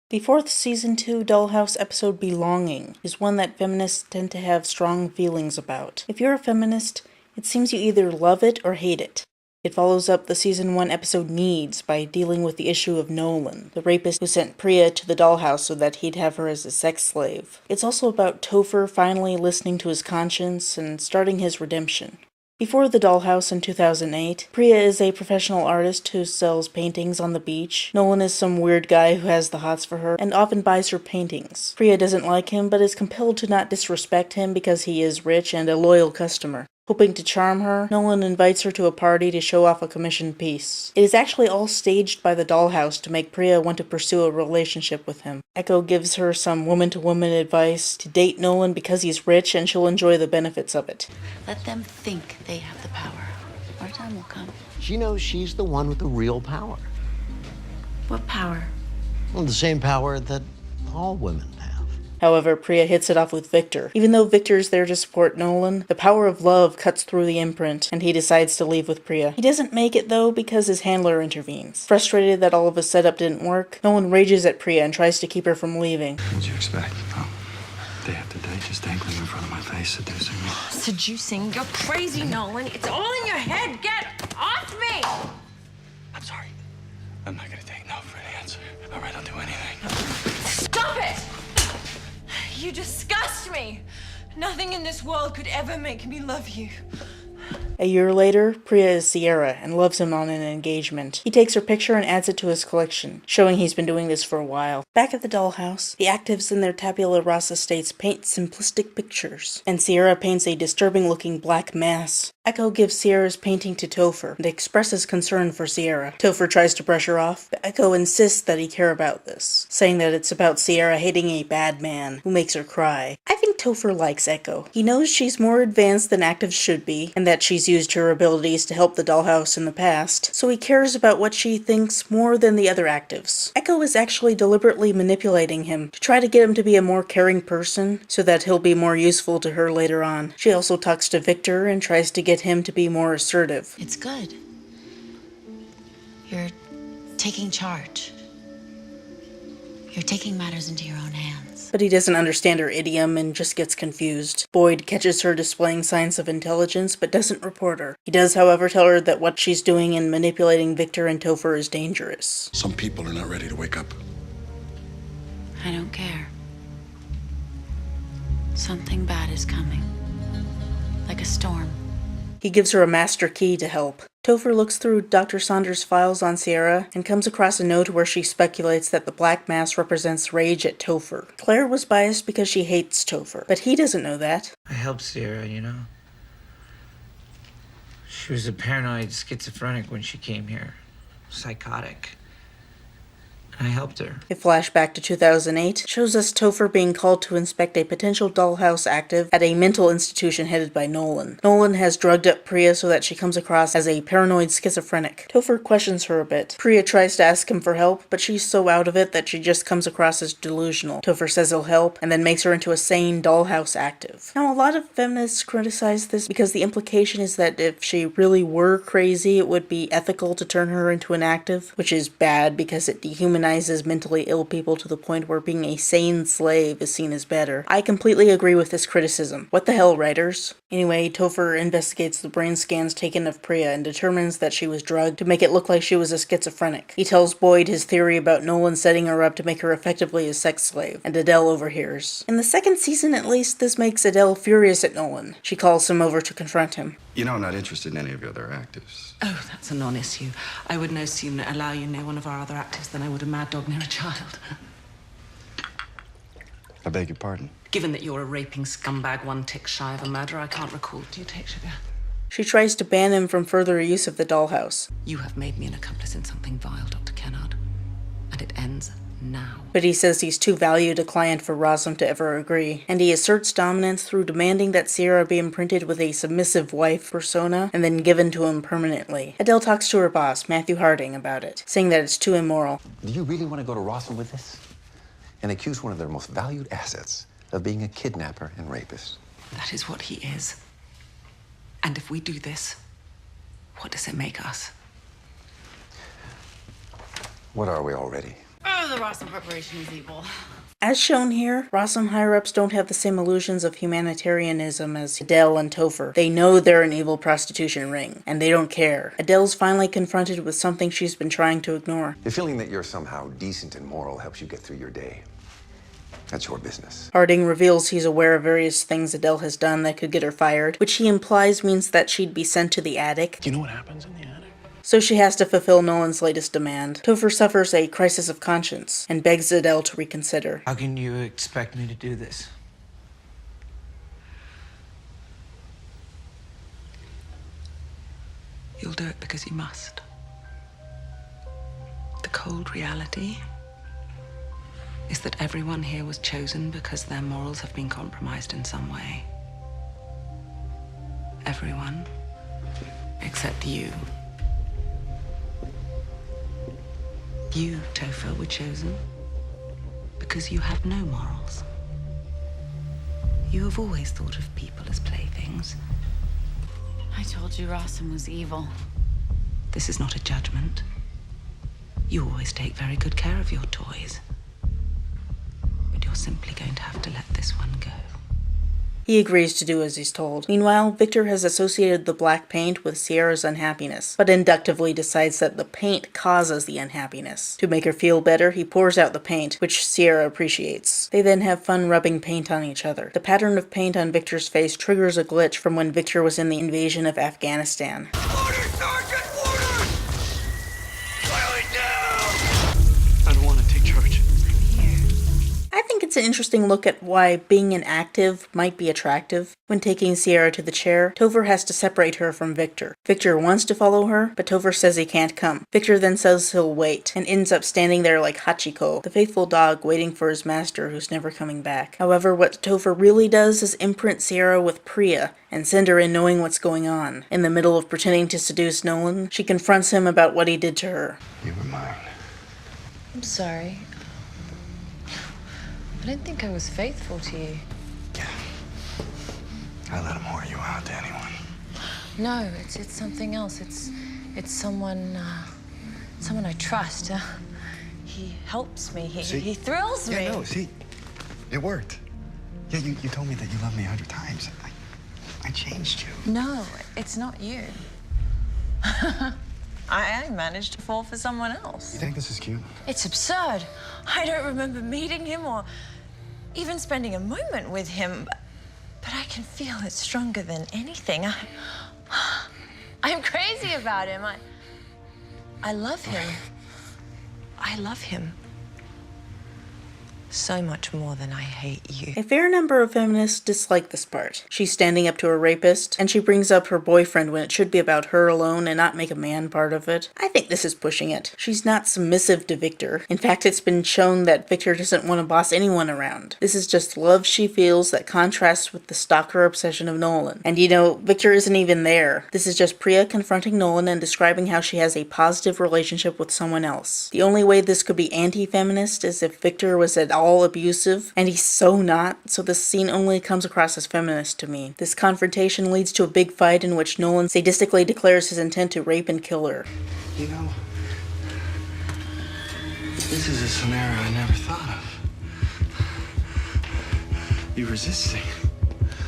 The fourth Season 2 Dollhouse episode Belonging is one that feminists tend to have strong feelings about. If you're a feminist, it seems you either love it or hate it. It follows up the Season 1 episode Needs by dealing with the issue of Nolan, the rapist who sent Priya to the dollhouse so that he'd have her as a sex slave. It's also about Topher finally listening to his conscience and starting his redemption. Before the dollhouse in 2008, Priya is a professional artist who sells paintings on the beach. Nolan is some weird guy who has the hots for her and often buys her paintings. Priya doesn't like him but is compelled to not disrespect him because he is rich and a loyal customer. Hoping to charm her, Nolan invites her to a party to show off a commissioned piece. It is actually all staged by the dollhouse to make Priya want to pursue a relationship with him. Echo gives her some woman-to-woman advice to date Nolan because he's rich and she'll enjoy the benefits of it. Let them think they have the power. Our time will come. She knows she's the one with the real power. What power? Well, the same power that all women have. However, Priya hits it off with Victor. Even though Victor's there to support Nolan, the power of love cuts through the imprint, and he decides to leave with Priya. He doesn't make it, though, because his handler intervenes. Frustrated that all of his setup didn't work, Nolan rages at Priya and tries to keep her from leaving. What'd you expect? Oh, day after day, just dangling in front of my face, seducing me. Seducing? You're crazy, Nolan. It's all in your head. Get off me! I'm sorry. I'm not gonna take no for an answer. All right, I'll do anything. Stop it! You disgust me. Nothing in this world could ever make me love you. A year later, Priya is Sierra and loves him on an engagement. He takes her picture and adds it to his collection, showing he's been doing this for a while. Back at the dollhouse, the actives in their tabula rasa states paint simplistic pictures, and Sierra paints a disturbing-looking black mass. Echo gives Sierra's painting to Topher and expresses concern for Sierra. Topher tries to brush her off, but Echo insists that he care about this, saying that it's about Sierra hating a bad man who makes her cry. I think Topher likes Echo. He knows she's more advanced than actives should be, and that she's used her abilities to help the dollhouse in the past, so he cares about what she thinks more than the other actives. Echo is actually deliberately manipulating him to try to get him to be a more caring person, so that he'll be more useful to her later on. She also talks to Victor and tries to get him to be more assertive. It's good. You're taking charge. You're taking matters into your own hands. But he doesn't understand her idiom and just gets confused. Boyd catches her displaying signs of intelligence but doesn't report her. He does, however, tell her that what she's doing in manipulating Victor and Topher is dangerous. Some people are not ready to wake up. I don't care. Something bad is coming. Like a storm. He gives her a master key to help. Topher looks through Dr. Saunders' files on Sierra and comes across a note where she speculates that the black mass represents rage at Topher. Claire was biased because she hates Topher, but he doesn't know that. I helped Sierra, you know. She was a paranoid schizophrenic when she came here. Psychotic. I helped her. A flashback to 2008 shows us Topher being called to inspect a potential dollhouse active at a mental institution headed by Nolan. Nolan has drugged up Priya so that she comes across as a paranoid schizophrenic. Topher questions her a bit. Priya tries to ask him for help, but she's so out of it that she just comes across as delusional. Topher says he'll help, and then makes her into a sane dollhouse active. Now, a lot of feminists criticize this because the implication is that if she really were crazy, it would be ethical to turn her into an active, which is bad because it dehumanizes mentally ill people to the point where being a sane slave is seen as better. I completely agree with this criticism. What the hell, writers? Anyway, Topher investigates the brain scans taken of Priya and determines that she was drugged to make it look like she was a schizophrenic. He tells Boyd his theory about Nolan setting her up to make her effectively a sex slave, and Adele overhears. In the second season, at least, this makes Adele furious at Nolan. She calls him over to confront him. You know, I'm not interested in any of your other actives. Oh, that's a non-issue. I would no sooner allow you near one of our other actives than I would a mad dog near a child. I beg your pardon? Given that you're a raping scumbag, one tick shy of a murderer, I can't recall. Do you take sugar? She tries to ban him from further use of the dollhouse. You have made me an accomplice in something vile, Dr. Kennard. And it ends now. But he says he's too valued a client for Rosam to ever agree, and he asserts dominance through demanding that Sierra be imprinted with a submissive wife persona and then given to him permanently. Adele talks to her boss, Matthew Harding, about it, saying that it's too immoral. Do you really want to go to Rosam with this? And accuse one of their most valued assets of being a kidnapper and rapist? That is what he is. And if we do this, what does it make us? What are we already? the Rossum Corporation is evil. As shown here, Rossum higher-ups don't have the same illusions of humanitarianism as Adele and Topher. They know they're an evil prostitution ring, and they don't care. Adele's finally confronted with something she's been trying to ignore. The feeling that you're somehow decent and moral helps you get through your day. That's your business. Harding reveals he's aware of various things Adele has done that could get her fired, which he implies means that she'd be sent to the attic. Do you know what happens in the attic? So she has to fulfill Nolan's latest demand. Topher suffers a crisis of conscience and begs Adele to reconsider. How can you expect me to do this? You'll do it because you must. The cold reality is that everyone here was chosen because their morals have been compromised in some way. Everyone except you. You, Topher, were chosen because you have no morals. You have always thought of people as playthings. I told you Rossum was evil. This is not a judgment. You always take very good care of your toys. But you're simply going to have to let this one go. He agrees to do as he's told. Meanwhile, Victor has associated the black paint with Sierra's unhappiness, but inductively decides that the paint causes the unhappiness. To make her feel better, he pours out the paint, which Sierra appreciates. They then have fun rubbing paint on each other. The pattern of paint on Victor's face triggers a glitch from when Victor was in the invasion of Afghanistan. Order, Sergeant! Order! Slow it down! I don't want to take charge. I think it's an interesting look at why being inactive might be attractive. When taking Sierra to the chair, Topher has to separate her from Victor. Victor wants to follow her, but Topher says he can't come. Victor then says he'll wait, and ends up standing there like Hachiko, the faithful dog waiting for his master who's never coming back. However, what Topher really does is imprint Sierra with Priya, and send her in knowing what's going on. In the middle of pretending to seduce Nolan, she confronts him about what he did to her. You were mine. I'm sorry. I didn't think I was faithful to you. Yeah. I let him whore you out to anyone. No, it's something else. It's someone I trust. He helps me. He thrills me. Yeah, no, see, it worked. Yeah, you told me that you loved me 100 times. I changed you. No, it's not you. I managed to fall for someone else. You think this is cute? It's absurd. I don't remember meeting him or even spending a moment with him, but I can feel it's stronger than anything. I'm crazy about him. I love him. I love him so much more than I hate you. A fair number of feminists dislike this part. She's standing up to a rapist, and she brings up her boyfriend when it should be about her alone and not make a man part of it. I think this is pushing it. She's not submissive to Victor. In fact, it's been shown that Victor doesn't want to boss anyone around. This is just love she feels that contrasts with the stalker obsession of Nolan. And Victor isn't even there. This is just Priya confronting Nolan and describing how she has a positive relationship with someone else. The only way this could be anti-feminist is if Victor was at all abusive, and he's so not, so this scene only comes across as feminist to me. This confrontation leads to a big fight in which Nolan sadistically declares his intent to rape and kill her. You know, this is a scenario I never thought of. You resisting.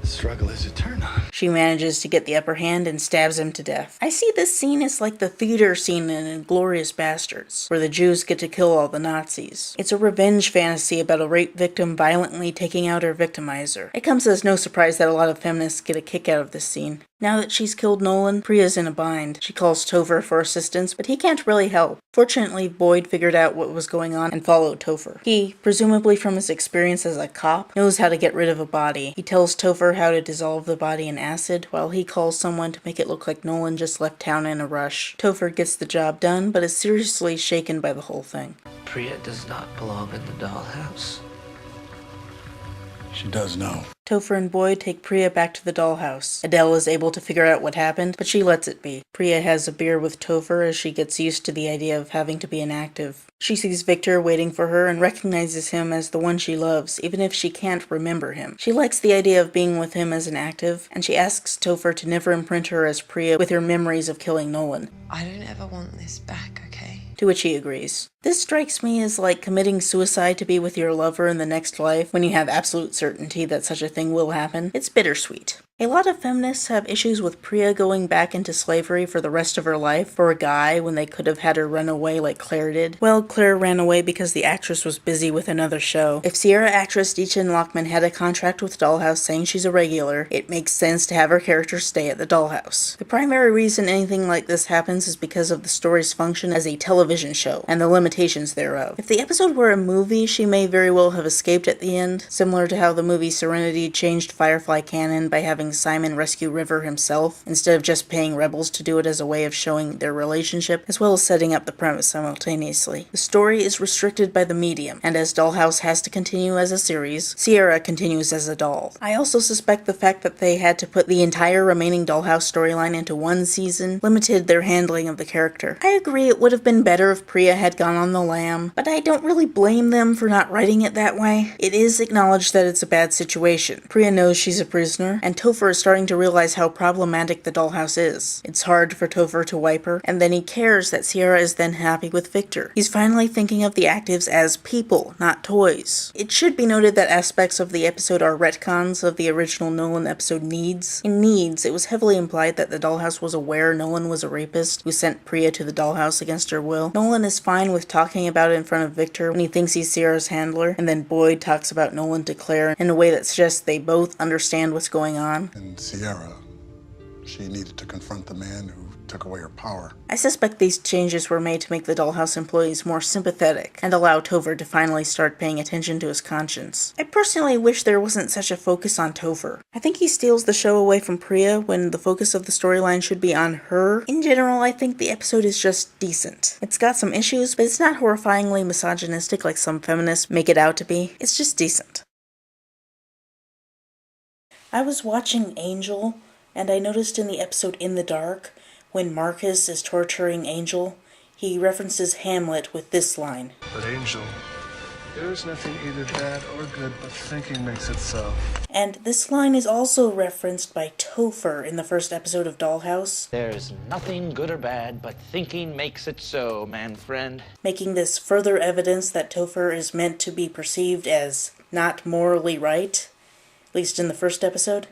The struggle is a turn on. She manages to get the upper hand and stabs him to death. I see this scene as like the theater scene in Inglourious Bastards, where the Jews get to kill all the Nazis. It's a revenge fantasy about a rape victim violently taking out her victimizer. It comes as no surprise that a lot of feminists get a kick out of this scene. Now that she's killed Nolan, Priya's in a bind. She calls Topher for assistance, but he can't really help. Fortunately, Boyd figured out what was going on and followed Topher. He, presumably from his experience as a cop, knows how to get rid of a body. He tells Topher how to dissolve the body in acid, while he calls someone to make it look like Nolan just left town in a rush. Topher gets the job done, but is seriously shaken by the whole thing. Priya does not belong in the dollhouse. She does know. Topher and Boyd take Priya back to the dollhouse. Adele is able to figure out what happened, but she lets it be. Priya has a beer with Topher as she gets used to the idea of having to be inactive. She sees Victor waiting for her and recognizes him as the one she loves, even if she can't remember him. She likes the idea of being with him as an active, and she asks Topher to never imprint her as Priya with her memories of killing Nolan. I don't ever want this back, okay? To which he agrees. This strikes me as like committing suicide to be with your lover in the next life when you have absolute certainty that such a thing will happen. It's bittersweet. A lot of feminists have issues with Priya going back into slavery for the rest of her life for a guy when they could have had her run away like Claire did. Well, Claire ran away because the actress was busy with another show. If Sierra actress Deachin Lockman had a contract with Dollhouse saying she's a regular, it makes sense to have her character stay at the Dollhouse. The primary reason anything like this happens is because of the story's function as a television show, and the limitations thereof. If the episode were a movie, she may very well have escaped at the end, similar to how the movie Serenity changed Firefly canon by having Simon rescue River himself, instead of just paying rebels to do it as a way of showing their relationship, as well as setting up the premise simultaneously. The story is restricted by the medium, and as Dollhouse has to continue as a series, Sierra continues as a doll. I also suspect the fact that they had to put the entire remaining Dollhouse storyline into one season limited their handling of the character. I agree it would have been better if Priya had gone on the lam, but I don't really blame them for not writing it that way. It is acknowledged that it's a bad situation. Priya knows she's a prisoner, and Topher is starting to realize how problematic the Dollhouse is. It's hard for Topher to wipe her, and then he cares that Sierra is then happy with Victor. He's finally thinking of the actives as people, not toys. It should be noted that aspects of the episode are retcons of the original Nolan episode Needs. In Needs, it was heavily implied that the Dollhouse was aware Nolan was a rapist who sent Priya to the Dollhouse against her will. Nolan is fine with talking about it in front of Victor when he thinks he's Sierra's handler, and then Boyd talks about Nolan to Claire in a way that suggests they both understand what's going on. And Sierra, she needed to confront the man who took away her power. I suspect these changes were made to make the Dollhouse employees more sympathetic and allow Topher to finally start paying attention to his conscience. I personally wish there wasn't such a focus on Topher. I think he steals the show away from Priya when the focus of the storyline should be on her. In general, I think the episode is just decent. It's got some issues, but it's not horrifyingly misogynistic like some feminists make it out to be. It's just decent. I was watching Angel, and I noticed in the episode In the Dark, when Marcus is torturing Angel, he references Hamlet with this line. But Angel, there is nothing either bad or good, but thinking makes it so. And this line is also referenced by Topher in the first episode of Dollhouse. There's nothing good or bad, but thinking makes it so, man friend. Making this further evidence that Topher is meant to be perceived as not morally right, at least in the first episode.